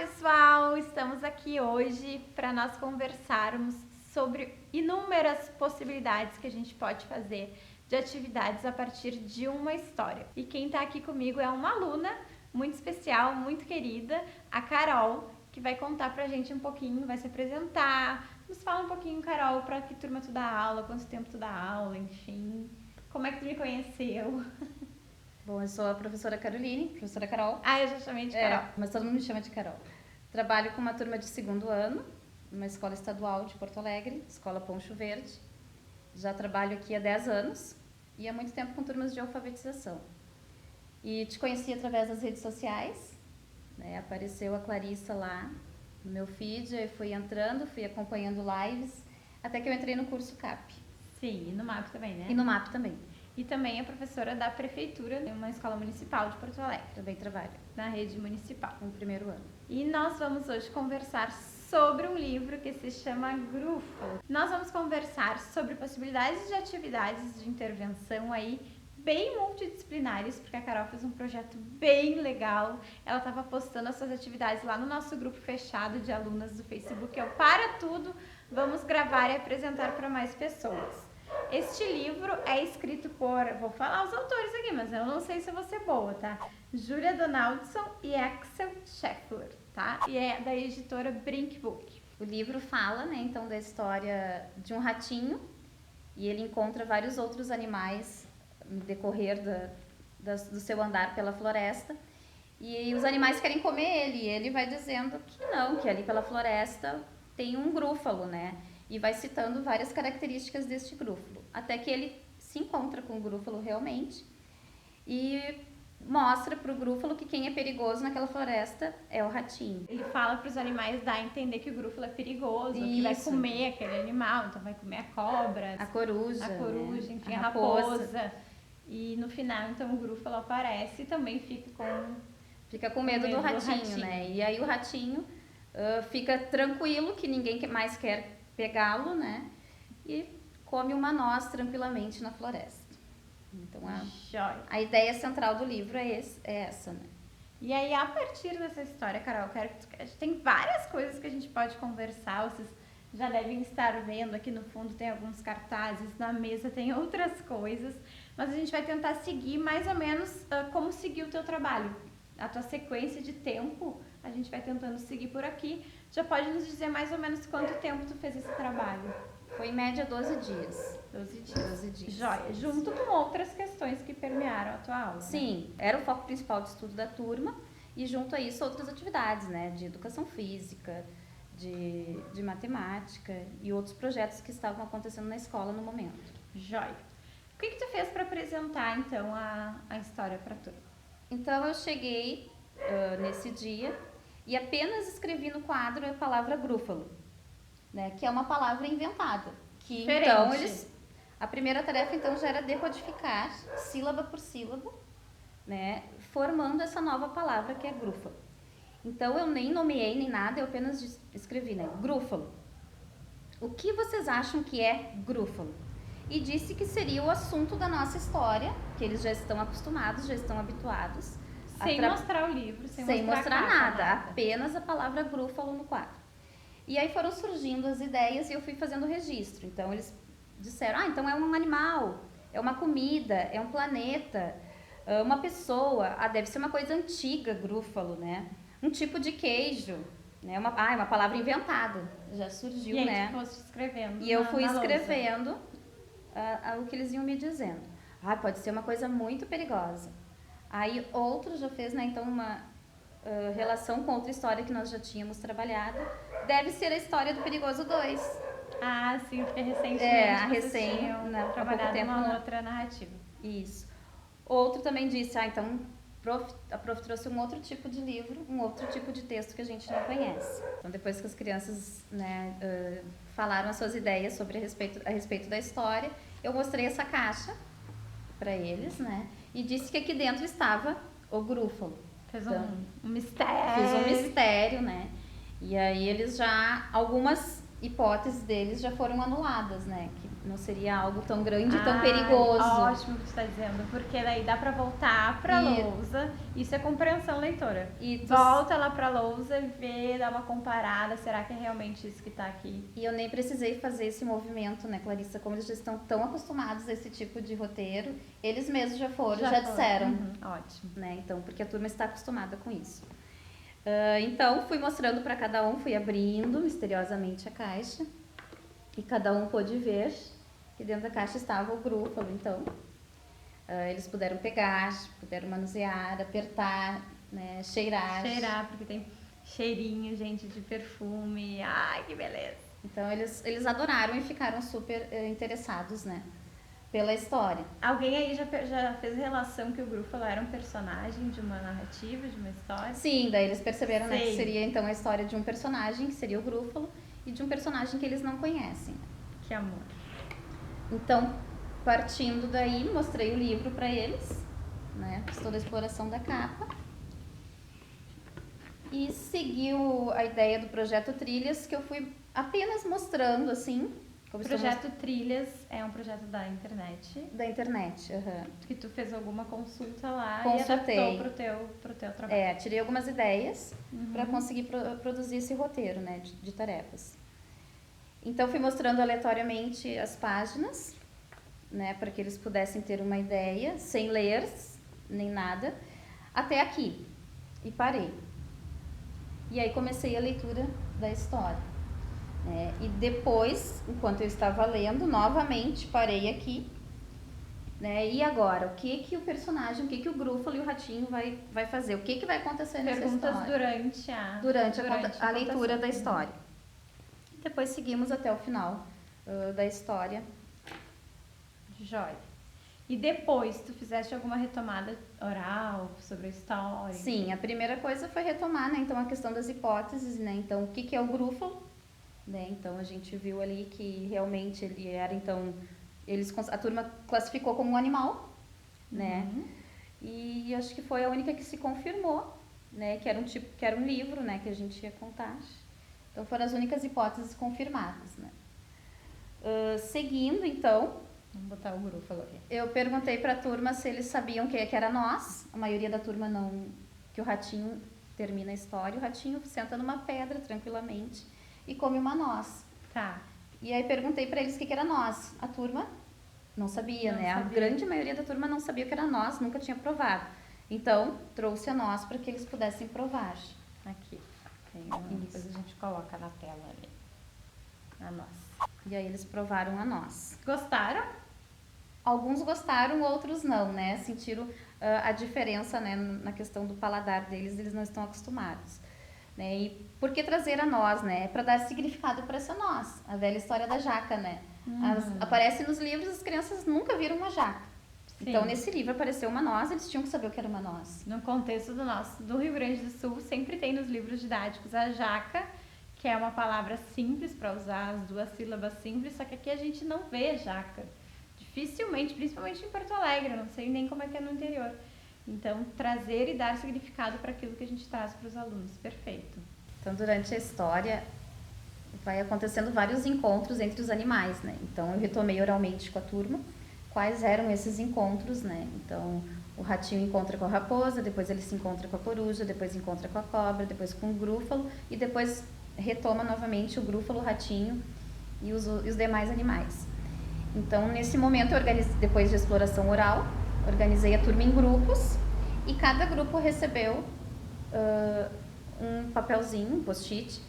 pessoal! Estamos aqui hoje para nós conversarmos sobre inúmeras possibilidades que a gente pode fazer de atividades a partir de uma história. E quem está aqui comigo é uma aluna muito especial, muito querida, a Carol, que vai contar pra gente um pouquinho, vai se apresentar. Nos fala um pouquinho, Carol, para que turma tu dá aula, quanto tempo tu dá aula, enfim. Como é que tu me conheceu? Bom, eu sou a professora Caroline, professora Carol. Eu já chamei de Carol. Mas todo mundo me chama de Carol. Trabalho com uma turma de segundo ano, numa escola estadual de Porto Alegre, Escola Poncho Verde. Já trabalho aqui há 10 anos e há muito tempo com turmas de alfabetização. E te conheci através das redes sociais, né? Apareceu a Clarissa lá no meu feed, eu fui entrando, fui acompanhando lives, até que eu entrei no curso CAP. Sim, e no MAP também, né? E no MAP também. E também é professora da prefeitura, de uma escola municipal de Porto Alegre. Também trabalho na rede municipal. no primeiro ano. E nós vamos hoje conversar sobre um livro que se chama Grúfalo. Nós vamos conversar sobre possibilidades de atividades de intervenção aí bem multidisciplinares, porque a Carol fez um projeto bem legal. Ela estava postando as suas atividades lá no nosso grupo fechado de alunas do Facebook. É o Para Tudo, vamos gravar e apresentar para mais pessoas. Este livro é escrito por, vou falar os autores aqui, mas eu não sei se eu vou ser boa, tá? Júlia Donaldson e Axel Scheffler, tá? E é da editora Brink Book. O livro fala, né, então, da história de um ratinho e ele encontra vários outros animais no decorrer do seu andar pela floresta e os animais querem comer ele e ele vai dizendo que não, que ali pela floresta tem um grúfalo, né? E vai citando várias características deste grúfalo, até que ele se encontra com o grúfalo realmente e mostra para o grúfalo que quem é perigoso naquela floresta é o ratinho. Ele fala para os animais dar a entender que o grúfalo é perigoso, Isso. que vai comer aquele animal, então vai comer a cobra, a coruja, né? Enfim, a raposa. E no final, então, o grúfalo aparece e também fica com medo do ratinho, né? E aí o ratinho fica tranquilo, que ninguém mais quer pegá-lo, né? E come uma noz tranquilamente na floresta. Então a ideia central do livro é essa, né? E aí, a partir dessa história, Carol, tem várias coisas que a gente pode conversar, vocês já devem estar vendo aqui no fundo, tem alguns cartazes, na mesa tem outras coisas, mas a gente vai tentar seguir mais ou menos como seguir o teu trabalho. A tua sequência de tempo, a gente vai tentando seguir por aqui. Já pode nos dizer mais ou menos quanto tempo tu fez esse trabalho? Foi em média 12 dias. 12 dias. 12 dias. Joia. Junto com outras questões que permearam a tua aula. Sim, né? Era o foco principal de estudo da turma e junto a isso outras atividades, né? De educação física, de matemática e outros projetos que estavam acontecendo na escola no momento. Joia. O que tu fez para apresentar, então, a história para a turma? Então eu cheguei nesse dia e apenas escrevi no quadro a palavra grúfalo, né? Que é uma palavra inventada. Que então a primeira tarefa então já era decodificar sílaba por sílaba, né? Formando essa nova palavra que é grúfalo. Então eu nem nomeei nem nada, eu apenas escrevi, né? Grúfalo. O que vocês acham que é grúfalo? E disse que seria o assunto da nossa história, que eles já estão acostumados, já estão habituados. Sem mostrar o livro, sem mostrar nada, apenas a palavra grúfalo no quadro. E aí foram surgindo as ideias e eu fui fazendo o registro. Então eles disseram, então é um animal, é uma comida, é um planeta, uma pessoa, deve ser uma coisa antiga, grúfalo, né? Um tipo de queijo, né? Uma palavra inventada, já surgiu, né? E aí tu foste escrevendo. E eu fui escrevendo o que eles iam me dizendo. Pode ser uma coisa muito perigosa. Aí outro já fez, né, então uma relação com outra história que nós já tínhamos trabalhado. Deve ser a história do Perigoso 2. Sim, porque recentemente vocês tinham trabalhado uma outra narrativa. Isso. Outro também disse, então a prof trouxe um outro tipo de livro, um outro tipo de texto que a gente não conhece. Então depois que as crianças, né, falaram as suas ideias a respeito da história, eu mostrei essa caixa para eles, né? E disse que aqui dentro estava o grúfalo. Fez um mistério. Fiz um mistério, né? E aí eles algumas hipóteses deles já foram anuladas, né? Que não seria algo tão grande e tão perigoso. Ótimo que tu está dizendo, porque daí dá para voltar para a lousa. Isso é compreensão leitora. Volta lá para a lousa e vê, dá uma comparada, será que é realmente isso que está aqui? E eu nem precisei fazer esse movimento, né, Clarissa? Como eles já estão tão acostumados a esse tipo de roteiro, eles mesmos já disseram. Ótimo. Né? Então, porque a turma está acostumada com isso. Então, fui mostrando para cada um, fui abrindo misteriosamente a caixa e cada um pôde ver que dentro da caixa estava o grúfalo. Então, eles puderam pegar, puderam manusear, apertar, né, cheirar. Cheirar, porque tem cheirinho, gente, de perfume. Ai, que beleza! Então, eles adoraram e ficaram super interessados, né, pela história. Alguém aí já fez relação que o grúfalo era um personagem de uma narrativa, de uma história? Sim, daí eles perceberam, né, que seria então a história de um personagem, que seria o grúfalo, e de um personagem que eles não conhecem. Que amor! Então, partindo daí, mostrei o livro para eles, né, fiz toda a exploração da capa. E seguiu a ideia do Projeto Trilhas, que eu fui apenas mostrando, assim. O Projeto Trilhas é um projeto da internet. Da internet, Que tu fez alguma consulta lá Consultei. E adaptou pro teu trabalho. Tirei algumas ideias para conseguir produzir esse roteiro, né, de tarefas. Então, fui mostrando aleatoriamente as páginas, né, para que eles pudessem ter uma ideia, sem ler nem nada, até aqui. E parei. E aí comecei a leitura da história. E depois, enquanto eu estava lendo, novamente parei aqui, né? E agora, o que o personagem, o que o grúfalo e o ratinho vai fazer? O que vai acontecer nessa história? Durante a leitura da história. Depois seguimos até o final da história. Joia. E depois, tu fizeste alguma retomada oral sobre a história? Sim, a primeira coisa foi retomar, né? Então, a questão das hipóteses, né? Então, o que é o grúfalo? Né? Então, a gente viu ali que realmente ele era, então, a turma classificou como um animal, né? E acho que foi a única que se confirmou, né? Que era um livro, né? Que a gente ia contar. Então, foram as únicas hipóteses confirmadas, né? Seguindo, então... Vamos botar o grúfalo aqui. Eu perguntei para a turma se eles sabiam que era noz. A maioria da turma não... Que o ratinho termina a história. O ratinho senta numa pedra, tranquilamente, e come uma noz. Tá. E aí perguntei para eles o que era noz. A turma não sabia, né? A grande maioria da turma não sabia o que era noz, nunca tinha provado. Então, trouxe a noz para que eles pudessem provar. Aqui. Depois a gente coloca na tela ali. A noz. E aí eles provaram a noz. Gostaram? Alguns gostaram, outros não, né? Sentiram a diferença, né? Na questão do paladar deles, eles não estão acostumados. Né? E por que trazer a noz, né? É para dar significado para essa noz. A velha história da jaca, né? Aparece nos livros, as crianças nunca viram uma jaca. Sim. Então, nesse livro apareceu uma noz, eles tinham que saber o que era uma noz. No contexto do Rio Grande do Sul, sempre tem nos livros didáticos a jaca, que é uma palavra simples para usar, as duas sílabas simples, só que aqui a gente não vê jaca. Dificilmente, principalmente em Porto Alegre, não sei nem como é que é no interior. Então, trazer e dar significado para aquilo que a gente traz para os alunos. Perfeito. Então, durante a história, vai acontecendo vários encontros entre os animais, né? Então, eu retomei oralmente com a turma quais eram esses encontros, né? Então, o ratinho encontra com a raposa, depois ele se encontra com a coruja, depois encontra com a cobra, depois com o grúfalo e depois retoma novamente o grúfalo, o ratinho e os demais animais. Então, nesse momento, depois de exploração oral, organizei a turma em grupos e cada grupo recebeu um papelzinho, um post-it,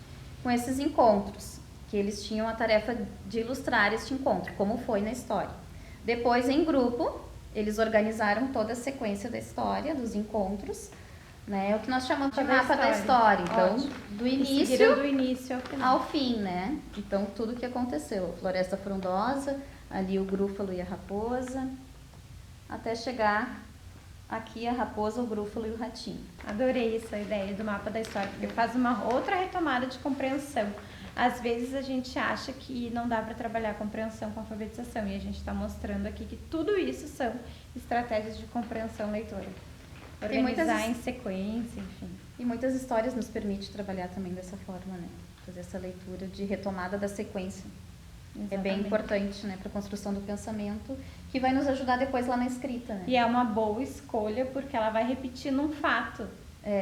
com esses encontros, que eles tinham a tarefa de ilustrar este encontro, como foi na história. Depois, em grupo, eles organizaram toda a sequência da história, dos encontros, né? O que nós chamamos de mapa da história. Então, do início ao fim, né? Então, tudo o que aconteceu. A floresta frondosa, ali o grúfalo e a raposa, até chegar aqui a raposa, o grúfalo e o ratinho. Adorei essa ideia do mapa da história, porque faz uma outra retomada de compreensão. Às vezes a gente acha que não dá para trabalhar compreensão com alfabetização, e a gente está mostrando aqui que tudo isso são estratégias de compreensão leitora. Organizar em sequência, enfim. E muitas histórias nos permite trabalhar também dessa forma, né? Fazer essa leitura de retomada da sequência. Exatamente. É bem importante, né, para a construção do pensamento, que vai nos ajudar depois lá na escrita, né? E é uma boa escolha porque ela vai repetindo um fato.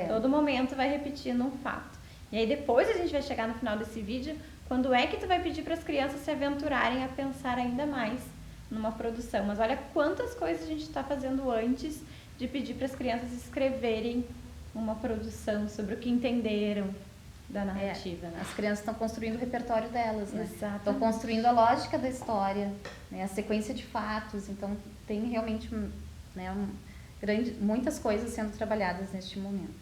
Todo momento vai repetindo um fato. E aí depois a gente vai chegar no final desse vídeo, quando é que tu vai pedir para as crianças se aventurarem a pensar ainda mais numa produção. Mas olha quantas coisas a gente está fazendo antes de pedir para as crianças escreverem uma produção sobre o que entenderam da narrativa. Né? As crianças estão construindo o repertório delas, né? Exatamente. Estão construindo a lógica da história, né? A sequência de fatos. Então tem realmente, né, muitas coisas sendo trabalhadas neste momento.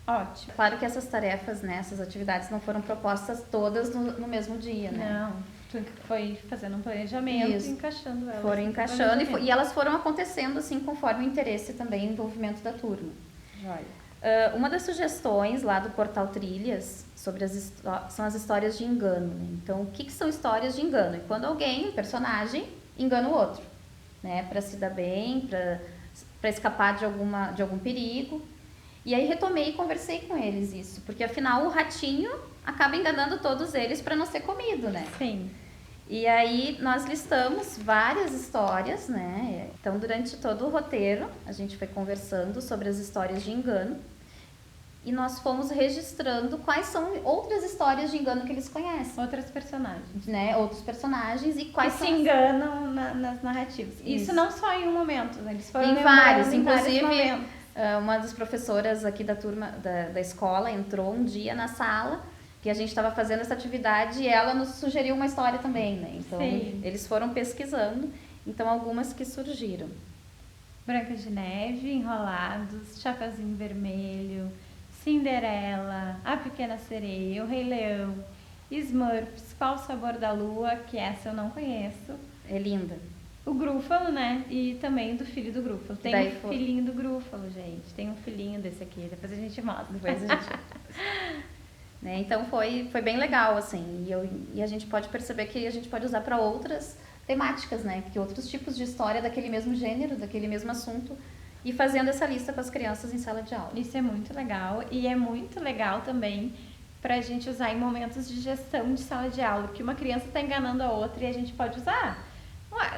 Ótimo. Claro que essas tarefas, né, essas atividades não foram propostas todas no mesmo dia, né? Não, tu foi fazendo um planejamento e encaixando elas. Foram encaixando e elas foram acontecendo assim conforme o interesse também e envolvimento da turma. Uma das sugestões lá do Portal Trilhas sobre são as histórias de engano, né? Então, o que são histórias de engano? É quando alguém, um personagem, engana o outro, né? Para se dar bem, para escapar de algum perigo. E aí retomei e conversei com eles isso, porque afinal o ratinho acaba enganando todos eles para não ser comido, né? Sim. E aí nós listamos várias histórias, né? Então durante todo o roteiro a gente foi conversando sobre as histórias de engano e nós fomos registrando quais são outras histórias de engano que eles conhecem. Outros personagens. Né? Outros personagens e quais que se enganam nas narrativas. Isso não só em um momento, né? Eles foram em vários, inclusive. Uma das professoras aqui da turma da escola entrou um dia na sala que a gente estava fazendo essa atividade e ela nos sugeriu uma história também, né? Então, eles foram pesquisando, então algumas que surgiram. Branca de Neve, Enrolados, Chapeuzinho Vermelho, Cinderela, A Pequena Sereia, O Rei Leão, Smurfs, Qual o Sabor da Lua, que essa eu não conheço. É linda. O Grúfalo, né? E também do filho do Grúfalo. Tem um filhinho do Grúfalo, gente. Tem um filhinho desse aqui. Depois a gente mostra. Depois a gente... né? Então foi bem legal, assim. E a gente pode perceber que a gente pode usar para outras temáticas, né? Que outros tipos de história daquele mesmo gênero, daquele mesmo assunto. E fazendo essa lista para as crianças em sala de aula. Isso é muito legal. E é muito legal também para a gente usar em momentos de gestão de sala de aula. Que uma criança está enganando a outra e a gente pode usar.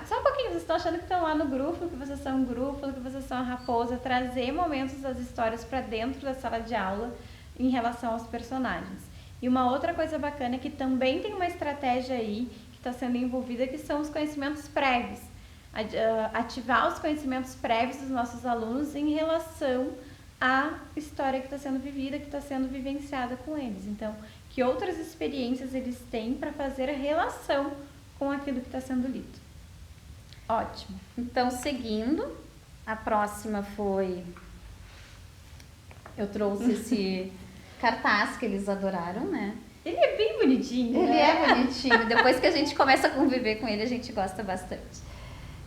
Só um pouquinho, vocês estão achando que estão lá no Grúfalo, que vocês são um Grúfalo, que vocês são a raposa, trazer momentos das histórias para dentro da sala de aula em relação aos personagens. E uma outra coisa bacana é que também tem uma estratégia aí que está sendo envolvida, que são os conhecimentos prévios. Ativar os conhecimentos prévios dos nossos alunos em relação à história que está sendo vivida, que está sendo vivenciada com eles. Então, que outras experiências eles têm para fazer a relação com aquilo que está sendo lido. Ótimo. Então, seguindo, a próxima foi... Eu trouxe esse cartaz que eles adoraram, né? Ele é bem bonitinho, Ele é bonitinho. Depois que a gente começa a conviver com ele, a gente gosta bastante.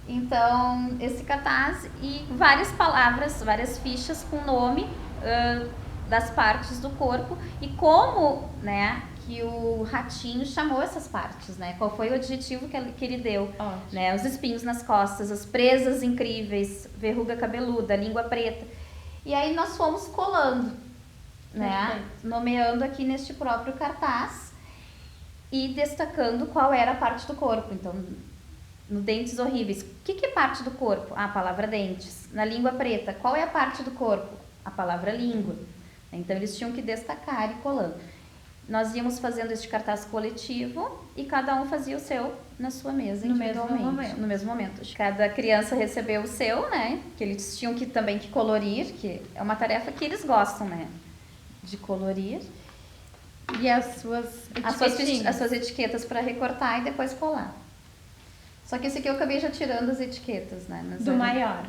Então, esse cartaz e várias palavras, várias fichas com nome das partes do corpo e como, né, que o ratinho chamou essas partes, né? Qual foi o adjetivo que ele deu, né? Os espinhos nas costas, as presas incríveis, verruga cabeluda, língua preta. E aí nós fomos colando, né? Nomeando aqui neste próprio cartaz e destacando qual era a parte do corpo. Então, no Dentes Horríveis, o que é parte do corpo? A palavra dentes. Na língua preta, qual é a parte do corpo? A palavra língua. Então, eles tinham que destacar e colando. Nós íamos fazendo este cartaz coletivo e cada um fazia o seu na sua mesa individualmente. No mesmo momento. Cada criança recebeu o seu, né? Que eles tinham também que colorir, que é uma tarefa que eles gostam, né? De colorir. E as suas etiquetas para recortar e depois colar. Só que esse aqui eu acabei já tirando as etiquetas, né? Do maior.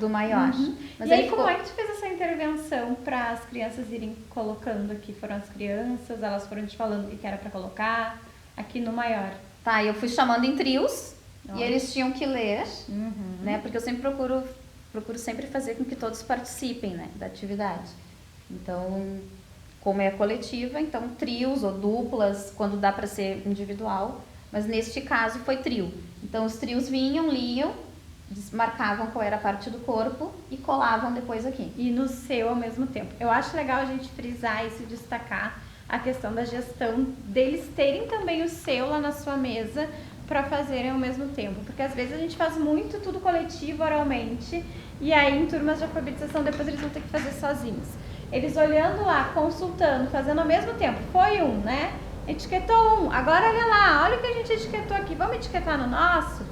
Uhum. Mas e aí como é que tu fez essa intervenção para as crianças irem colocando aqui? Foram as crianças, elas foram te falando o que era para colocar aqui no maior? Tá, eu fui chamando em trios e eles tinham que ler, né? Porque eu sempre procuro sempre fazer com que todos participem, né, da atividade. Então, como é coletiva, então trios ou duplas, quando dá para ser individual, mas neste caso foi trio. Então, os trios vinham, liam marcavam qual era a parte do corpo e colavam depois aqui. E no seu ao mesmo tempo. Eu acho legal a gente frisar isso e destacar a questão da gestão deles terem também o seu lá na sua mesa para fazerem ao mesmo tempo. Porque às vezes a gente faz muito tudo coletivo, oralmente, e aí em turmas de alfabetização depois eles vão ter que fazer sozinhos. Eles olhando lá, consultando, fazendo ao mesmo tempo. Foi um, né? Etiquetou um. Agora olha lá, olha o que a gente etiquetou aqui. Vamos etiquetar no nosso?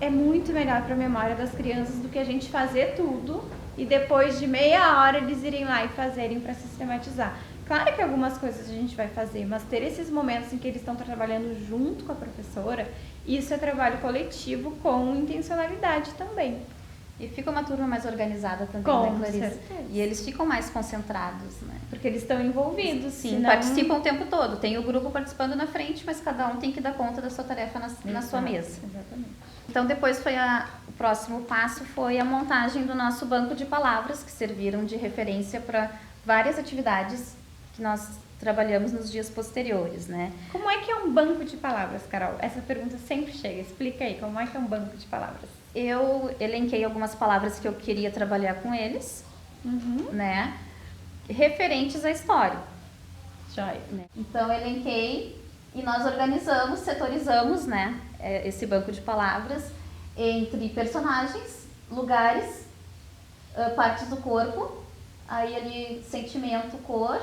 É muito melhor para a memória das crianças do que a gente fazer tudo e depois de meia hora eles irem lá e fazerem para sistematizar. Claro que algumas coisas a gente vai fazer, mas ter esses momentos em que eles estão trabalhando junto com a professora, isso é trabalho coletivo com intencionalidade também. E fica uma turma mais organizada também, né, Clarice? Certeza. E eles ficam mais concentrados, né? Porque eles estão envolvidos. Sim, senão... participam o tempo todo. Tem o grupo participando na frente, mas cada um tem que dar conta da sua tarefa na sua mesa. Exatamente. Então, depois o próximo passo foi a montagem do nosso banco de palavras, que serviram de referência para várias atividades que nós trabalhamos nos dias posteriores, né? Como é que é um banco de palavras, Carol? Essa pergunta sempre chega. Explica aí, como é que é um banco de palavras? Eu elenquei algumas palavras que eu queria trabalhar com eles, né? Referentes à história. Joia. Né? Então, eu elenquei e nós organizamos, setorizamos, né? Esse banco de palavras entre personagens, lugares, partes do corpo, aí ali sentimento, cor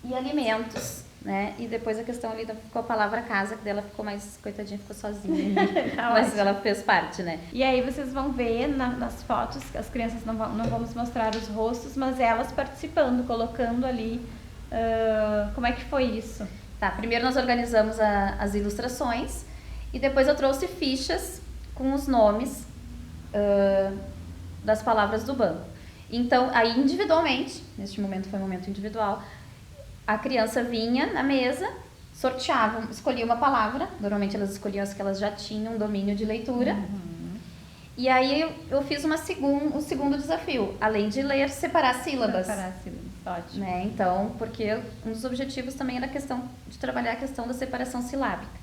e alimentos, né? E depois a questão ali ficou a palavra casa, que dela ficou mais, coitadinha, ficou sozinha, mas ótimo. Ela fez parte, né? E aí vocês vão ver nas fotos, as crianças não vamos mostrar os rostos, mas elas participando, colocando ali, como é que foi isso? Tá, primeiro nós organizamos as ilustrações e depois eu trouxe fichas com os nomes das palavras do banco. Então, aí individualmente, neste momento foi um momento individual, a criança vinha na mesa, sorteava, escolhia uma palavra, normalmente elas escolhiam as que elas já tinham domínio de leitura, e aí eu fiz um segundo desafio, além de ler, separar sílabas. Separar sílabas, ótimo. Né? Então, porque um dos objetivos também era a questão de trabalhar a questão da separação silábica.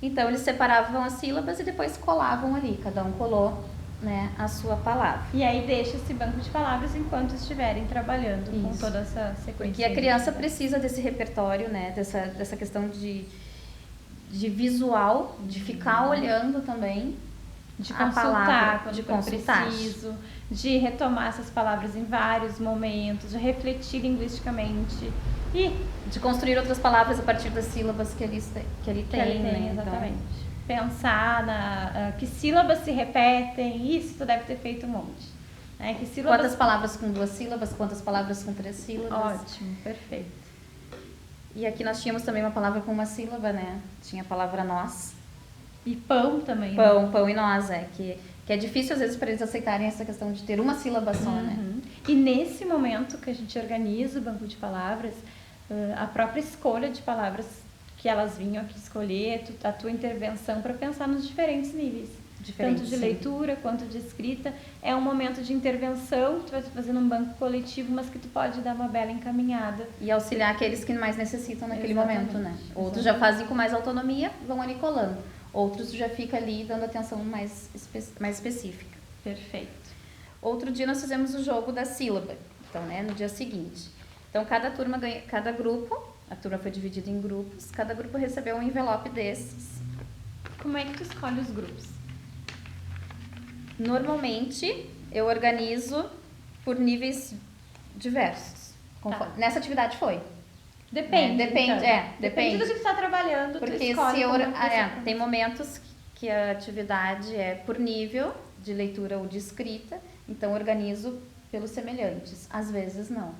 Então, eles separavam as sílabas e depois colavam ali, cada um colou, né, a sua palavra. E aí deixa esse banco de palavras enquanto estiverem trabalhando isso. Com toda essa sequência. Porque a criança precisa desse repertório, né, dessa questão de visual, de ficar olhando também, de consultar quando for preciso, de retomar essas palavras em vários momentos, de refletir linguisticamente e de construir outras palavras a partir das sílabas que ele tem, né? Exatamente. Então, pensar que sílabas se repetem, isso tu deve ter feito um monte. Né? Que sílabas... Quantas palavras com 2 sílabas, quantas palavras com 3 sílabas. Ótimo, perfeito. E aqui nós tínhamos também uma palavra com 1 sílaba, né? Tinha a palavra nós. E pão também. Pão e nós, que é difícil às vezes para eles aceitarem essa questão de ter uma sílaba só, né? E nesse momento que a gente organiza o banco de palavras, a própria escolha de palavras que elas vinham aqui escolher, a tua intervenção para pensar nos diferentes níveis. Tanto de leitura quanto de escrita. É um momento de intervenção que tu vai fazer num banco coletivo, mas que tu pode dar uma bela encaminhada. E auxiliar aqueles que mais necessitam naquele Exatamente. momento, né? Outros já fazem com mais autonomia, vão ali colando. Outros já fica ali dando atenção mais específica. Perfeito. Outro dia nós fizemos o jogo da sílaba, então, né, no dia seguinte. Então, cada grupo, a turma foi dividida em grupos, cada grupo recebeu um envelope desses. Como é que tu escolhe os grupos? Normalmente, eu organizo por níveis diversos. Nessa atividade foi. Depende. Depende. Depende do que tu está trabalhando, porque tu escolhe tem momentos que a atividade é por nível de leitura ou de escrita, então organizo pelos semelhantes. Às vezes não.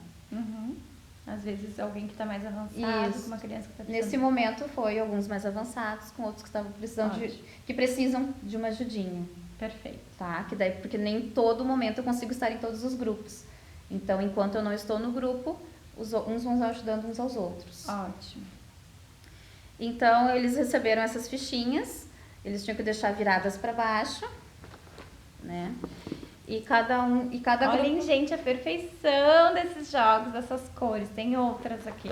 Às vezes alguém que está mais avançado, com uma criança que está precisando. Nesse momento foi alguns mais avançados, com outros que estavam precisando que precisam de uma ajudinha. Perfeito. Tá? Que daí, porque nem todo momento eu consigo estar em todos os grupos. Então, enquanto eu não estou no grupo, uns vão ajudando uns aos outros. Ótimo. Então, eles receberam essas fichinhas, eles tinham que deixar viradas para baixo, né? E cada Olhem, grupo... gente, a perfeição desses jogos, dessas cores. Tem outras aqui.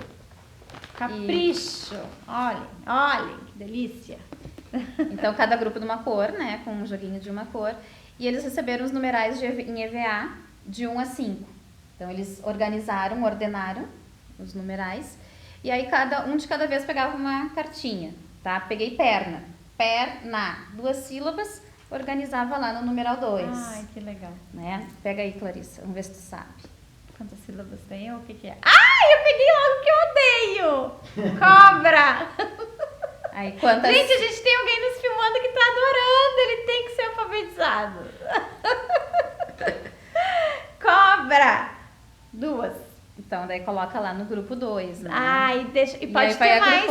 Capricho. Olhem, que delícia. Então, cada grupo de uma cor, né? Com um joguinho de uma cor. E eles receberam os numerais em EVA de 1 a 5. Então, eles ordenaram os numerais. E aí, um de cada vez pegava uma cartinha, tá? Peguei perna. Perna. 2 sílabas, organizava lá no numeral 2. Ai, que legal. Né? Pega aí, Clarissa. Vamos ver se tu sabe. Quantas sílabas tem ou o que que é? Ai, eu peguei logo que eu odeio! Cobra! Aí, quantas... Gente, a gente tem alguém nos filmando que tá adorando. Ele tem que ser alfabetizado. Cobra! 2. Então, daí coloca lá no grupo 2, né? E pode ter mais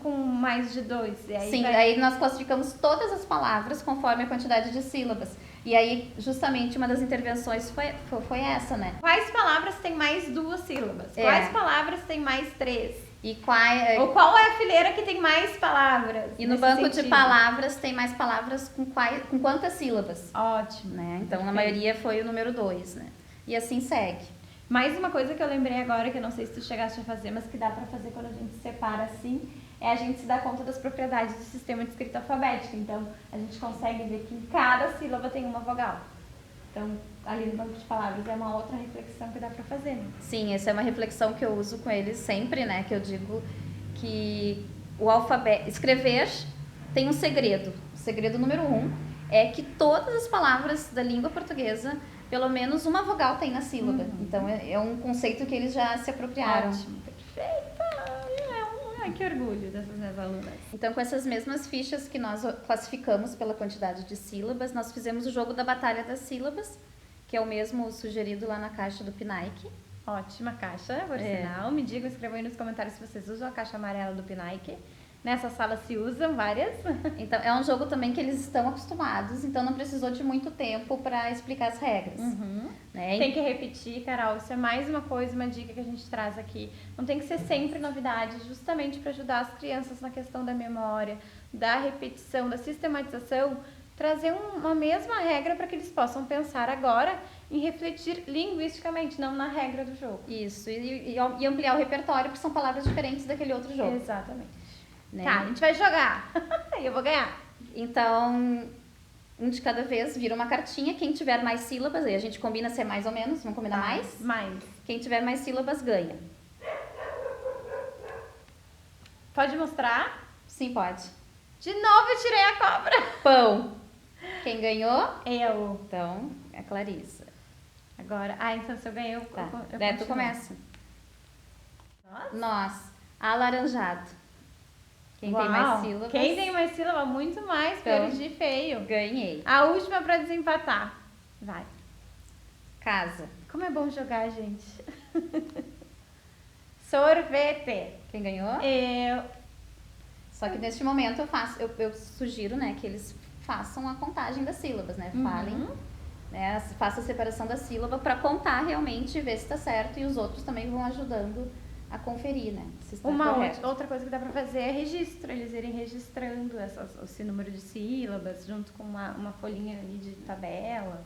com mais de 2. Sim, aí nós classificamos todas as palavras conforme a quantidade de sílabas. E aí, justamente, uma das intervenções foi essa, né? Quais palavras têm mais 2 sílabas? Quais palavras têm mais 3? Ou qual é a fileira que tem mais palavras? E no banco de palavras tem mais palavras com quantas sílabas? Ótimo. Né? Então, na maioria foi o número 2, né? E assim segue. Mais uma coisa que eu lembrei agora, que eu não sei se tu chegaste a fazer, mas que dá pra fazer quando a gente separa assim, é a gente se dar conta das propriedades do sistema de escrita alfabética. Então, a gente consegue ver que em cada sílaba tem uma vogal. Então, ali no banco de palavras é uma outra reflexão que dá pra fazer, né? Sim, essa é uma reflexão que eu uso com eles sempre, né? Que eu digo que escrever tem um segredo. O segredo número 1 é que todas as palavras da língua portuguesa, pelo menos uma vogal tem na sílaba. Então, é um conceito que eles já se apropriaram. Ótimo, perfeito! Ai, que orgulho dessas minhas alunas. Então, com essas mesmas fichas que nós classificamos pela quantidade de sílabas, nós fizemos o jogo da Batalha das Sílabas, que é o mesmo sugerido lá na caixa do Pinaique. Ótima caixa, por sinal. Me digam, escrevam aí nos comentários se vocês usam a caixa amarela do Pinaique. Nessa sala se usam várias. Então, é um jogo também que eles estão acostumados, então não precisou de muito tempo para explicar as regras. Né? Tem que repetir, Carol, isso é mais uma coisa, uma dica que a gente traz aqui. Não tem que ser sempre novidade, justamente para ajudar as crianças na questão da memória, da repetição, da sistematização, trazer uma mesma regra para que eles possam pensar agora em refletir linguisticamente, não na regra do jogo. Isso, e ampliar o repertório, porque são palavras diferentes daquele outro jogo. Exatamente. Né? Tá, a gente vai jogar. Eu vou ganhar. Então, um de cada vez vira uma cartinha. Quem tiver mais sílabas, aí a gente combina se é mais ou menos. Vamos combinar mais? Mais. Quem tiver mais sílabas ganha. Pode mostrar? Sim, pode. De novo eu tirei a cobra. Pão. Quem ganhou? Eu. Então, é a Clarissa. Agora, então se eu ganhei, eu tu começa. Nossa. Nós. Alaranjado. Quem tem mais sílabas? Quem tem mais sílaba? Muito mais. Então, perdi feio. Ganhei. A última pra desempatar. Vai. Casa. Como é bom jogar, gente. Sorvete. Quem ganhou? Eu. Só que neste momento eu sugiro, né, que eles façam a contagem das sílabas, né? Falem, né? Faça a separação da sílaba para contar realmente e ver se está certo, e os outros também vão ajudando a conferir, né? Se está correto. Outra coisa que dá pra fazer é registro, eles irem registrando esse número de sílabas junto com uma folhinha ali de tabela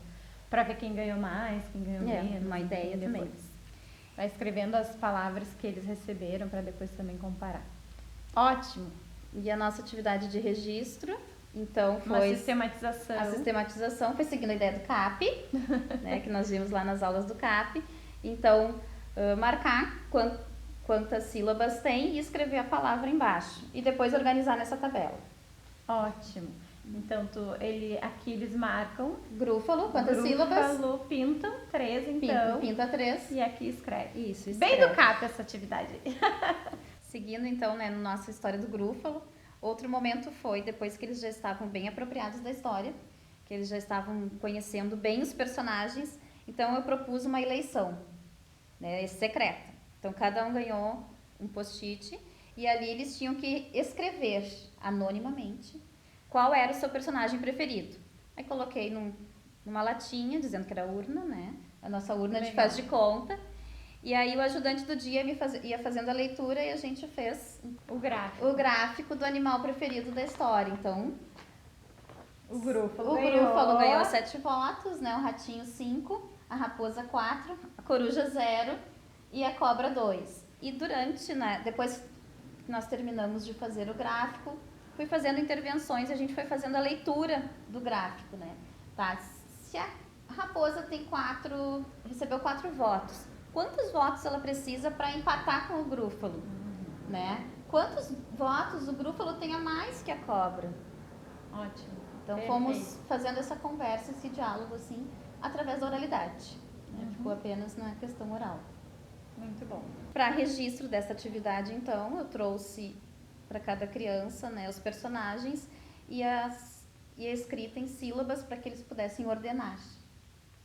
pra ver quem ganhou mais, quem ganhou menos. Uma ideia também. Vai escrevendo as palavras que eles receberam pra depois também comparar. Ótimo! E a nossa atividade de registro, então, foi... Uma sistematização. A sistematização foi seguindo a ideia do CAP, né, que nós vimos lá nas aulas do CAP. Então, marcar quantas sílabas tem e escrever a palavra embaixo. E depois organizar nessa tabela. Ótimo. Então, aqui eles marcam. Grúfalo, quantas sílabas? Grúfalo, pintam, 3 então. Pinta 3. E aqui escreve. Isso, escreve. Bem do CAP essa atividade. Seguindo então, né, na nossa história do grúfalo, outro momento foi depois que eles já estavam bem apropriados da história, que eles já estavam conhecendo bem os personagens, então eu propus uma eleição, né, secreta. Então cada um ganhou um post-it e ali eles tinham que escrever anonimamente qual era o seu personagem preferido. Aí coloquei numa latinha, dizendo que era urna, né, a nossa urna de faz de conta. E aí o ajudante do dia ia fazendo a leitura e a gente fez o gráfico do animal preferido da história. Então, o grúfalo ganhou 7 votos, né? O ratinho 5, a raposa 4, a coruja 0 e a cobra 2. E depois que nós terminamos de fazer o gráfico, fui fazendo intervenções, a gente foi fazendo a leitura do gráfico, né? Tá, se a raposa recebeu 4 votos, quantos votos ela precisa para empatar com o grúfalo, né? Quantos votos o grúfalo tem a mais que a cobra? Ótimo. Então fomos fazendo essa conversa, esse diálogo assim, através da oralidade. Né? Ficou apenas na questão oral. Muito bom. Para registro dessa atividade, então, eu trouxe para cada criança, né, os personagens e a escrita em sílabas para que eles pudessem ordenar.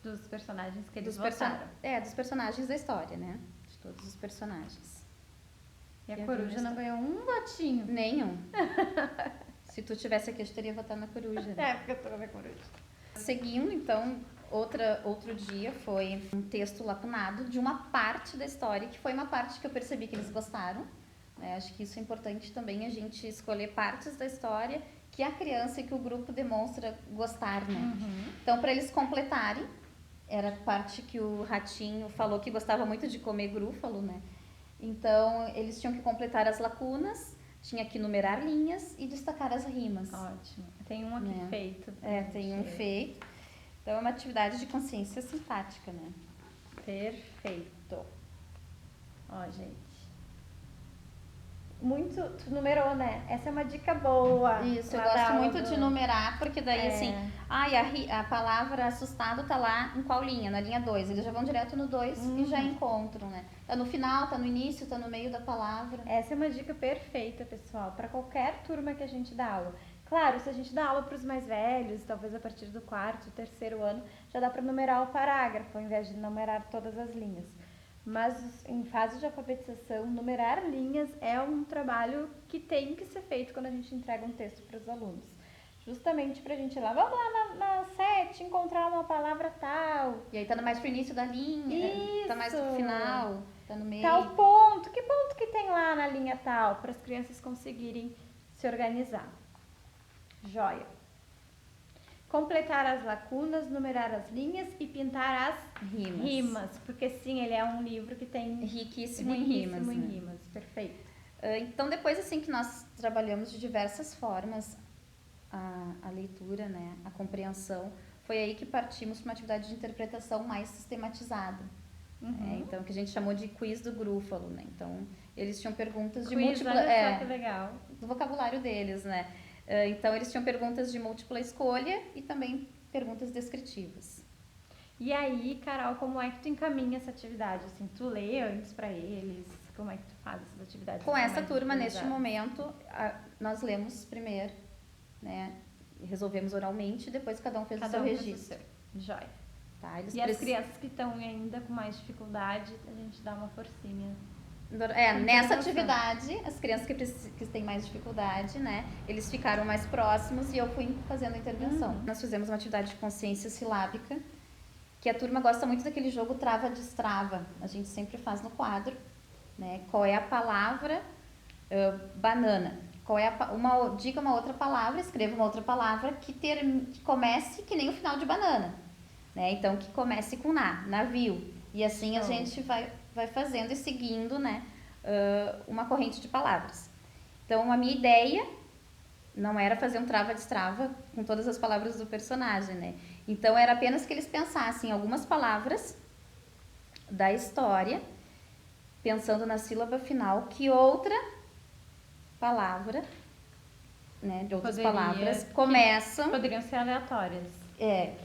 Dos personagens que eles votaram. Dos personagens da história, né? De todos os personagens. E a coruja não ganhou um votinho. Nenhum. Se tu tivesse aqui, eu teria votado na coruja. Né? Porque eu tô na coruja. Seguindo, então, outro dia foi um texto lacunado de uma parte da história, que foi uma parte que eu percebi que eles gostaram. Né? Acho que isso é importante também, a gente escolher partes da história que a criança e que o grupo demonstra gostar, né? Então, para eles completarem, era a parte que o ratinho falou que gostava muito de comer grúfalo, né? Então, eles tinham que completar as lacunas, tinha que numerar linhas e destacar as rimas. Ótimo. Tem um aqui feito. Tem um feito. Então, é uma atividade de consciência sintática, né? Perfeito. Ó, gente. Tu numerou, né? Essa é uma dica boa. Isso, eu gosto muito de numerar, porque daí assim, a palavra assustado tá lá em qual linha? Na linha 2. Eles já vão direto no 2 e já encontram, né? Tá no final, tá no início, tá no meio da palavra. Essa é uma dica perfeita, pessoal, para qualquer turma que a gente dá aula. Claro, se a gente dá aula para os mais velhos, talvez a partir do 4º, 3º ano, já dá para numerar o parágrafo, ao invés de numerar todas as linhas. Mas em fase de alfabetização, numerar linhas é um trabalho que tem que ser feito quando a gente entrega um texto para os alunos. Justamente para a gente ir lá, vamos lá na 7, encontrar uma palavra tal. E aí tá mais pro início da linha, Isso. Tá mais pro final, tá no meio. Tal ponto, que ponto que tem lá na linha tal, para as crianças conseguirem se organizar. Joia. Completar as lacunas, numerar as linhas e pintar as rimas. Porque sim, ele é um livro que tem riquíssimo em rimas. Né? Perfeito. Então, depois assim que nós trabalhamos de diversas formas a leitura, né, a compreensão, foi aí que partimos para uma atividade de interpretação mais sistematizada. Então, que a gente chamou de quiz do grúfalo, né? Então, eles tinham perguntas de múltipla... Olha só que legal. Do vocabulário deles, né? Então, eles tinham perguntas de múltipla escolha e também perguntas descritivas. E aí, Carol, como é que tu encaminha essa atividade? Assim, tu lê antes para eles? Como é que tu faz essas atividades? Com essa turma, neste momento, nós lemos primeiro, né? Resolvemos oralmente e depois cada um fez o seu registro. Joia. Tá, as crianças que estão ainda com mais dificuldade, a gente dá uma forcinha. Nessa atividade, as crianças que têm mais dificuldade, né, eles ficaram mais próximos e eu fui fazendo a intervenção. Nós fizemos uma atividade de consciência silábica, que a turma gosta muito daquele jogo trava-destrava. A gente sempre faz no quadro, né, qual é a palavra banana. Diga uma outra palavra, escreva uma outra palavra que comece que nem o final de banana. Né? Então, que comece com navio. E assim a gente vai fazendo e seguindo, né, uma corrente de palavras. Então, a minha ideia não era fazer um trava-destrava com todas as palavras do personagem, né? Então, era apenas que eles pensassem em algumas palavras da história, pensando na sílaba final, que outra palavra, né, de outras palavras começam... Poderiam ser aleatórias.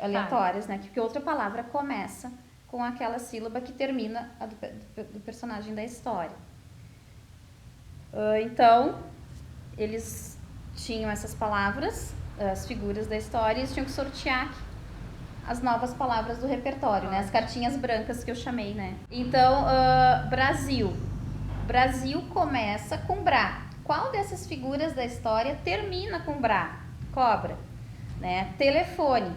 Aleatórias, né? Que outra palavra começa com aquela sílaba que termina a do personagem da história. Então, eles tinham essas palavras, as figuras da história, e eles tinham que sortear as novas palavras do repertório, né? As cartinhas brancas que eu chamei, né? Então, Brasil. Brasil começa com Bra. Qual dessas figuras da história termina com Bra? Cobra. Né? Telefone.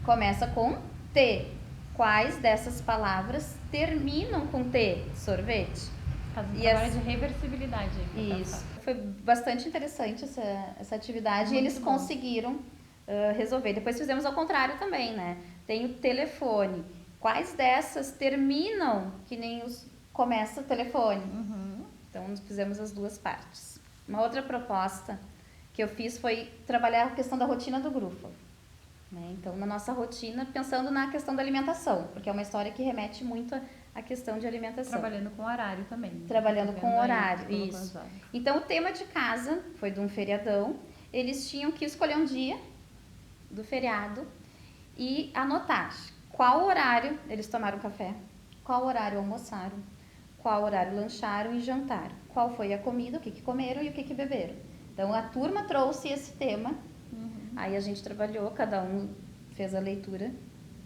Começa com T. Quais dessas palavras terminam com T? Sorvete. Faz um trabalho de reversibilidade. Isso. Foi bastante interessante essa atividade. E eles conseguiram resolver. Depois fizemos ao contrário também, né? Tem o telefone. Quais dessas terminam que nem começa o telefone? Então, nós fizemos as duas partes. Uma outra proposta que eu fiz foi trabalhar a questão da rotina do Grúfalo. Né? Então, na nossa rotina, pensando na questão da alimentação, porque é uma história que remete muito à questão de alimentação. Trabalhando com horário também. Trabalhando com horário, aí, isso. Então, o tema de casa foi de um feriadão. Eles tinham que escolher um dia do feriado e anotar qual horário eles tomaram café, qual horário almoçaram, qual horário lancharam e jantaram, qual foi a comida, o que comeram e o que beberam. Então, a turma trouxe esse tema. Aí a gente trabalhou, cada um fez a leitura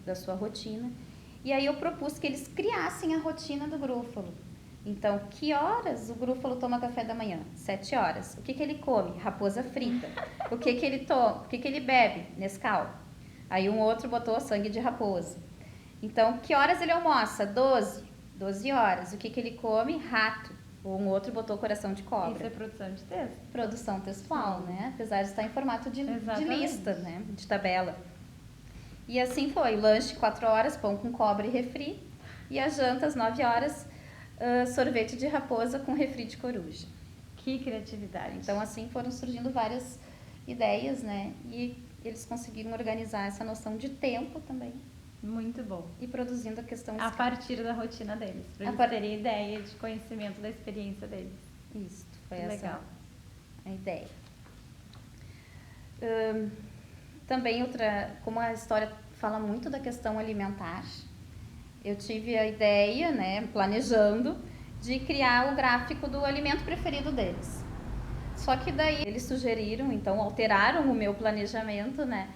da sua rotina. E aí eu propus que eles criassem a rotina do Grúfalo. Então, que horas o Grúfalo toma café da manhã? 7 horas. O que ele come? Raposa frita. O que ele toma? O que ele bebe? Nescau. Aí um outro botou sangue de raposa. Então, que horas ele almoça? 12 horas. O que ele come? Rato. Um outro botou coração de cobra. Isso é produção de texto. Produção textual, né? Apesar de estar em formato de lista, né? De tabela. E assim foi. Lanche 4 horas, pão com cobra e refri. E a janta às 9 horas, sorvete de raposa com refri de coruja. Que criatividade. Então assim foram surgindo várias ideias, né? E eles conseguiram organizar essa noção de tempo também. Muito bom. E produzindo a questão... A partir da rotina deles, para eles terem ideia de conhecimento da experiência deles. Isso, foi que essa legal. A ideia. Também como a história fala muito da questão alimentar, eu tive a ideia, né, planejando, de criar o gráfico do alimento preferido deles. Só que daí eles sugeriram, então alteraram o meu planejamento, né,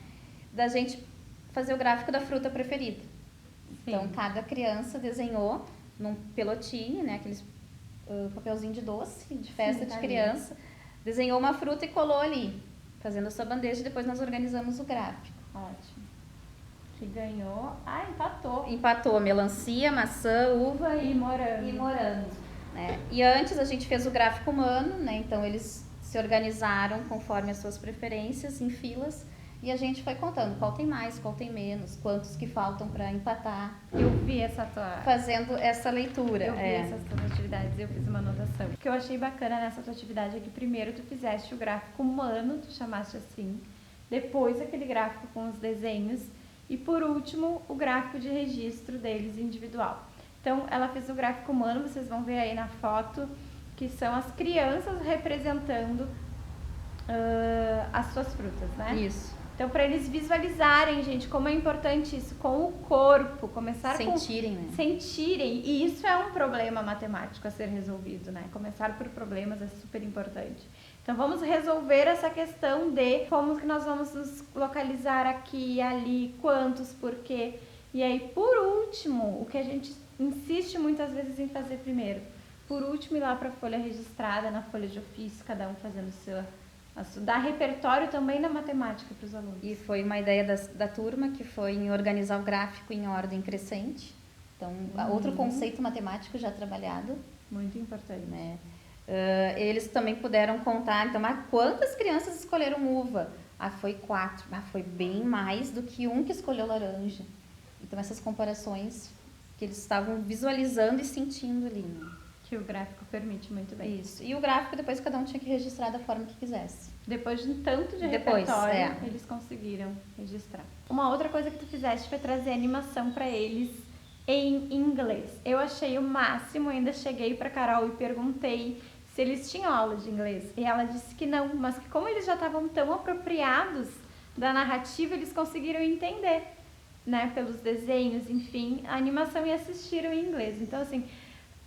da gente fazer o gráfico da fruta preferida. Sim. Então, cada criança desenhou num pelotine, né, aqueles papelzinho de doce, de festa de criança, desenhou uma fruta e colou ali, fazendo a sua bandeja, e depois nós organizamos o gráfico. Ótimo. Que ganhou... empatou. Empatou melancia, maçã, uva e morango. Né? E antes a gente fez o gráfico humano, né, então eles se organizaram conforme as suas preferências, em filas, e a gente foi contando qual tem mais, qual tem menos, quantos que faltam para empatar. Eu vi essa tua... Fazendo essa leitura. Eu vi essas tuas atividades, eu fiz uma anotação. O que eu achei bacana nessa tua atividade é que primeiro tu fizeste o gráfico humano, tu chamaste assim, depois aquele gráfico com os desenhos e por último o gráfico de registro deles individual. Então ela fez o gráfico humano, vocês vão ver aí na foto, que são as crianças representando as suas frutas, né? Isso. Então, para eles visualizarem, gente, como é importante isso, com o corpo, sentirem, né? Sentirem, e isso é um problema matemático a ser resolvido, né? Começar por problemas é super importante. Então, vamos resolver essa questão de como que nós vamos nos localizar aqui, ali, quantos, por quê. E aí, por último, o que a gente insiste muitas vezes em fazer primeiro, por último, ir lá para a folha registrada, na folha de ofício, cada um fazendo dar repertório também na matemática para os alunos. E foi uma ideia da turma, que foi em organizar o gráfico em ordem crescente. Então, outro conceito matemático já trabalhado. Muito importante. Né? Eles também puderam contar, então, quantas crianças escolheram uva? Foi 4. Foi bem mais do que um que escolheu laranja. Então, essas comparações que eles estavam visualizando e sentindo ali. Né? Que o gráfico permite muito bem. Isso. E o gráfico depois cada um tinha que registrar da forma que quisesse. Depois de um tanto de repertório, eles conseguiram registrar. Uma outra coisa que tu fizeste foi trazer animação para eles em inglês. Eu achei o máximo, ainda cheguei para Carol e perguntei se eles tinham aula de inglês. E ela disse que não, mas que como eles já estavam tão apropriados da narrativa, eles conseguiram entender, né, pelos desenhos, enfim, a animação e assistiram em inglês. Então, assim,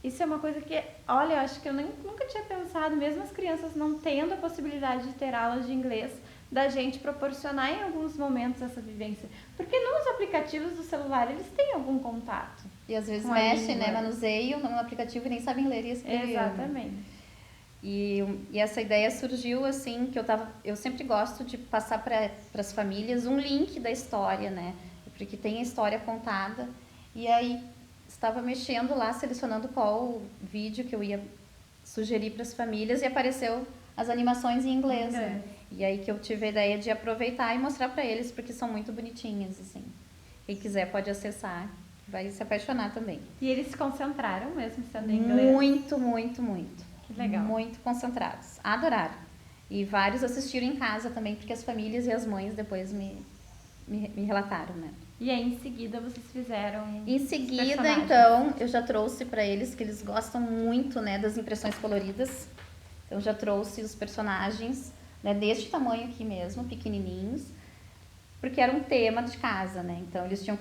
isso é uma coisa que, olha, eu acho que eu nunca tinha pensado, mesmo as crianças não tendo a possibilidade de ter aulas de inglês, da gente proporcionar em alguns momentos essa vivência. Porque nos aplicativos do celular eles têm algum contato. E às vezes mexem, né, manuseiam no aplicativo e nem sabem ler e escrever. Exatamente. E essa ideia surgiu assim, que eu sempre gosto de passar para as famílias um link da história, né? Porque tem a história contada. E aí estava mexendo lá, selecionando qual vídeo que eu ia sugerir para as famílias e apareceu as animações em inglês, né? E aí que eu tive a ideia de aproveitar e mostrar para eles, porque são muito bonitinhas, assim. Quem quiser pode acessar, vai se apaixonar também. E eles se concentraram mesmo sendo em inglês? Muito, muito, muito. Que legal. Muito concentrados. Adoraram. E vários assistiram em casa também, porque as famílias e as mães depois me relataram, né? E aí, em seguida, vocês fizeram... Em seguida, então, eu já trouxe para eles, que eles gostam muito, né, das impressões coloridas. Então, já trouxe os personagens, né, deste tamanho aqui mesmo, pequenininhos, porque era um tema de casa, né? Então, eles tinham...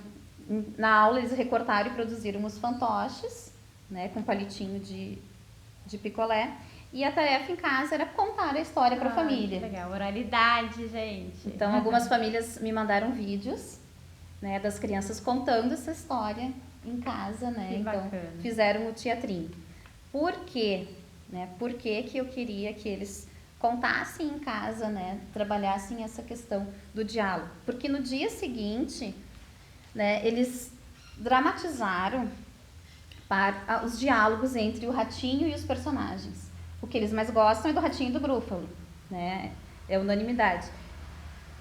Na aula, eles recortaram e produziram os fantoches, né, com palitinho de picolé. E a tarefa em casa era contar a história para a família. Que legal, oralidade, gente. Então, algumas famílias me mandaram vídeos, né, das crianças contando essa história em casa, né? Que então, bacana. Fizeram o teatrinho. Por quê? Né? Por que eu queria que eles contassem em casa, né? Trabalhassem essa questão do diálogo? Porque no dia seguinte, né, eles dramatizaram os diálogos entre o ratinho e os personagens. O que eles mais gostam é do ratinho e do Grúfalo, né? É unanimidade.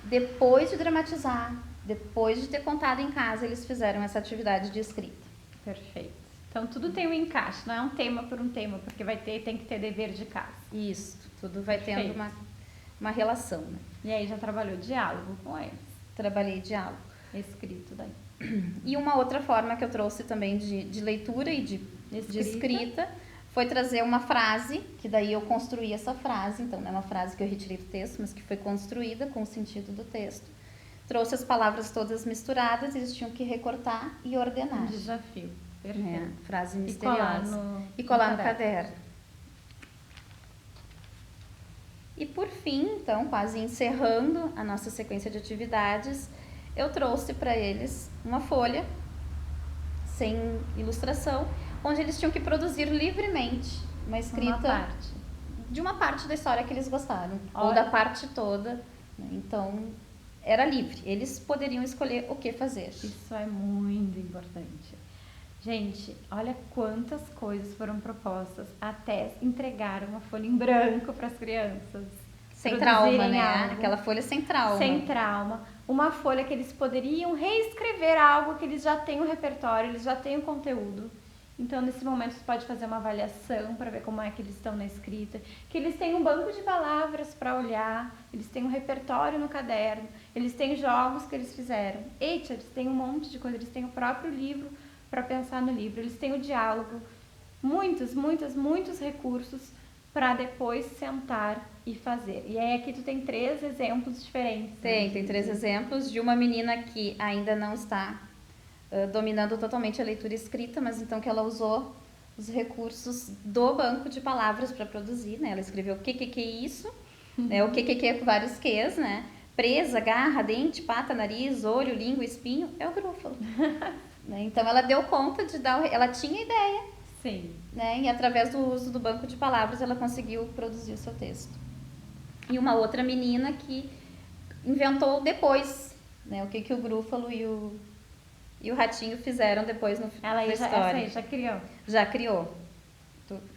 Depois de dramatizar, depois de ter contado em casa, eles fizeram essa atividade de escrita. Perfeito. Então, tudo tem um encaixe, não é um tema por um tema, porque tem que ter dever de casa. Isso, tudo vai tendo uma relação, né? E aí, já trabalhou diálogo com eles? Trabalhei diálogo. Escrito daí. E uma outra forma que eu trouxe também de leitura e de escrita foi trazer uma frase, que daí eu construí essa frase, então não é uma frase que eu retirei do texto, mas que foi construída com o sentido do texto. Trouxe as palavras todas misturadas, eles tinham que recortar e ordenar. Um desafio. Perfeito. Frase misteriosa. E colar no caderno. E por fim, então, quase encerrando a nossa sequência de atividades, eu trouxe para eles uma folha sem ilustração, onde eles tinham que produzir livremente uma escrita de uma parte da história que eles gostaram, ou da parte toda, né? Então, era livre, eles poderiam escolher o que fazer. Isso é muito importante. Gente, olha quantas coisas foram propostas até entregar uma folha em branco para as crianças. Sem trauma, né? Aquela folha sem trauma. Sem trauma. Uma folha que eles poderiam reescrever algo que eles já têm o repertório, eles já têm o conteúdo. Então, nesse momento, você pode fazer uma avaliação para ver como é que eles estão na escrita. Que eles têm um banco de palavras para olhar, eles têm um repertório no caderno, eles têm jogos que eles fizeram. Eita, eles têm um monte de coisa, eles têm o próprio livro para pensar no livro, eles têm o diálogo. Muitos recursos para depois sentar e fazer. E aí aqui tu tem 3 exemplos diferentes. Tem 3 exemplos de uma menina que ainda não está dominando totalmente a leitura escrita, mas então que ela usou os recursos do banco de palavras para produzir, né? Ela escreveu o que é isso, né? O que é com vários Qs, né? Presa, garra, dente, pata, nariz, olho, língua, espinho, é o grúfalo. Né? Então ela deu conta de ela tinha ideia. Sim. Né? E através do uso do banco de palavras ela conseguiu produzir o seu texto. E uma outra menina que inventou depois, né? O que o grúfalo e o ratinho fizeram depois na história. Essa aí já criou? Já criou.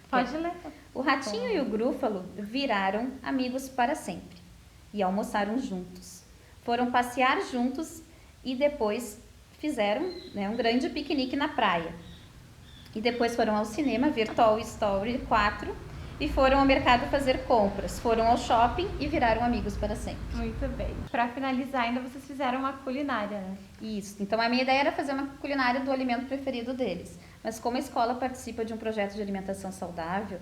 Pode ler. O ratinho e o grúfalo viraram amigos para sempre e almoçaram juntos. Foram passear juntos e depois fizeram, né, um grande piquenique na praia. E depois foram ao cinema ver Toy Story 4 e foram ao mercado fazer compras. Foram ao shopping e viraram amigos para sempre. Muito bem. Para finalizar, ainda vocês fizeram uma culinária, né? Isso. Então, a minha ideia era fazer uma culinária do alimento preferido deles. Mas como a escola participa de um projeto de alimentação saudável,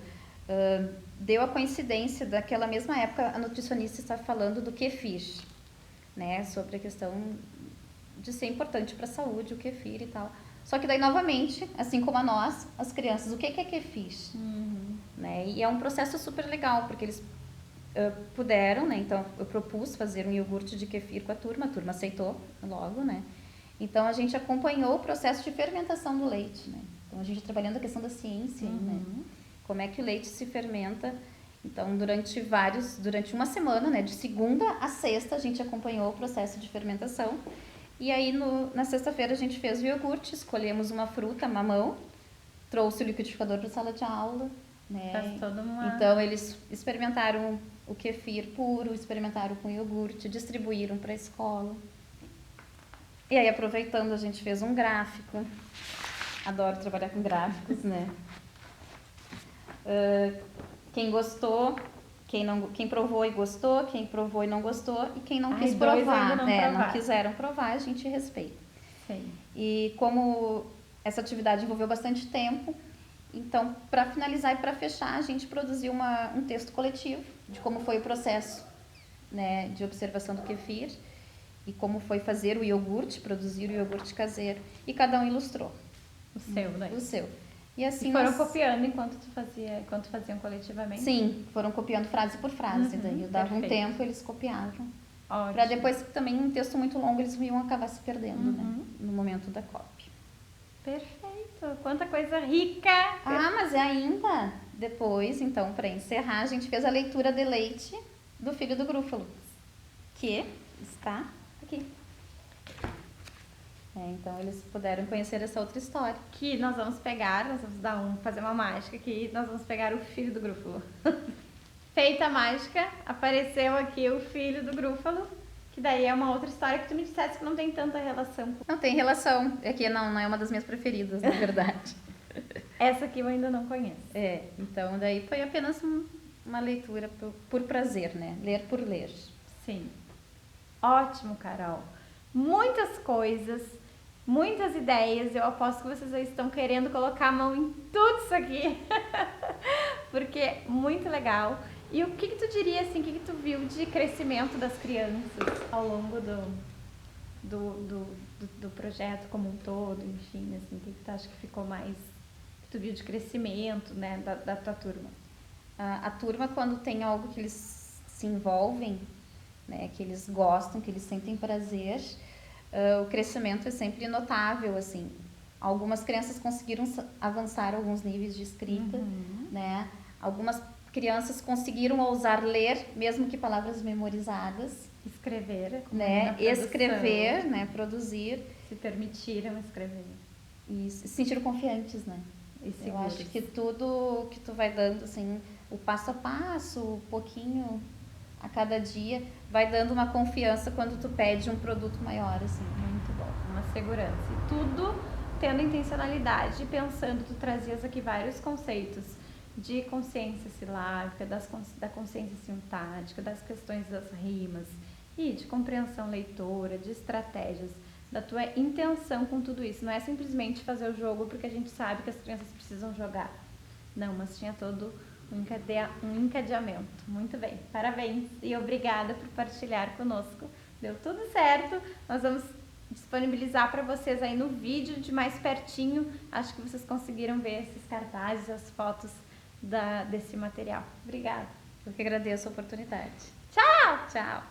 deu a coincidência daquela mesma época a nutricionista estar falando do kefir, né? Sobre a questão de ser importante para a saúde, o kefir e tal. Só que daí, novamente, assim como a nós, as crianças, o que é kefir? Né? E é um processo super legal, porque eles puderam, né? Então, eu propus fazer um iogurte de kefir com a turma aceitou logo, né? Então, a gente acompanhou o processo de fermentação do leite, né? Então, a gente trabalhando a questão da ciência, né? Como é que o leite se fermenta. Então, durante uma semana, né? De segunda a sexta, a gente acompanhou o processo de fermentação. E aí, na sexta-feira, a gente fez o iogurte, escolhemos uma fruta, mamão, trouxe o liquidificador para a sala de aula, né? Faz toda uma... Então, eles experimentaram o kefir puro, experimentaram com iogurte, distribuíram para a escola. E aí, aproveitando, a gente fez um gráfico. Adoro trabalhar com gráficos, né? Quem gostou, Quem provou e gostou, quem provou e não gostou, e quem não quis dois provar, ainda né? provaram. Não quiseram provar, a gente respeita. Sim. E como essa atividade envolveu bastante tempo, então, para finalizar e para fechar, a gente produziu um texto coletivo de como foi o processo, né, de observação do kefir e como foi fazer o iogurte, produzir o iogurte caseiro, e cada um ilustrou O seu, né? o seu. E assim foram copiando enquanto faziam coletivamente? Sim, foram copiando frase por frase. Daí eu dava um tempo, eles copiavam. Para depois, também um texto muito longo, eles iam acabar se perdendo, né? No momento da cópia. Perfeito! Quanta coisa rica! Ah, mas ainda depois, então, para encerrar, a gente fez a leitura de leite do Filho do Grúfalo, que está aqui. Então eles puderam conhecer essa outra história. Que nós vamos fazer uma mágica que nós vamos pegar o Filho do Grúfalo. Feita a mágica, apareceu aqui o Filho do Grúfalo, que daí é uma outra história que tu me disseste que não tem tanta relação. Não tem relação, é que não é uma das minhas preferidas, na verdade. Essa aqui eu ainda não conheço. Então daí foi apenas uma leitura por prazer, né? Ler por ler. Sim. Ótimo, Carol. Muitas coisas, muitas ideias. Eu aposto que vocês estão querendo colocar a mão em tudo isso aqui. Porque é muito legal. E o que tu diria, assim, o que tu viu de crescimento das crianças ao longo do projeto como um todo, enfim, assim, o que tu acha que ficou mais, que tu viu de crescimento, né, da tua turma? A turma, quando tem algo que eles se envolvem, né, que eles gostam, que eles sentem prazer, o crescimento é sempre notável, assim. Algumas crianças conseguiram avançar alguns níveis de escrita, né? Algumas crianças conseguiram ousar ler, mesmo que palavras memorizadas. Escrever, né? Escrever, né? Produzir. Se permitiram escrever. E se sentiram confiantes, né? Eu acho que tudo que tu vai dando, assim, o passo a passo, um pouquinho a cada dia, vai dando uma confiança quando tu pede um produto maior, assim. Muito bom. Uma segurança. E tudo tendo intencionalidade, pensando, tu trazias aqui vários conceitos de consciência silábica, da consciência sintática, das questões das rimas e de compreensão leitora, de estratégias, da tua intenção com tudo isso. Não é simplesmente fazer o jogo porque a gente sabe que as crianças precisam jogar. Não, mas tinha todo um encadeamento. Muito bem, parabéns e obrigada por partilhar conosco. Deu tudo certo. Nós vamos disponibilizar para vocês aí no vídeo de mais pertinho. Acho que vocês conseguiram ver esses cartazes, as fotos desse material. Obrigada. Eu que agradeço a oportunidade. Tchau! Tchau!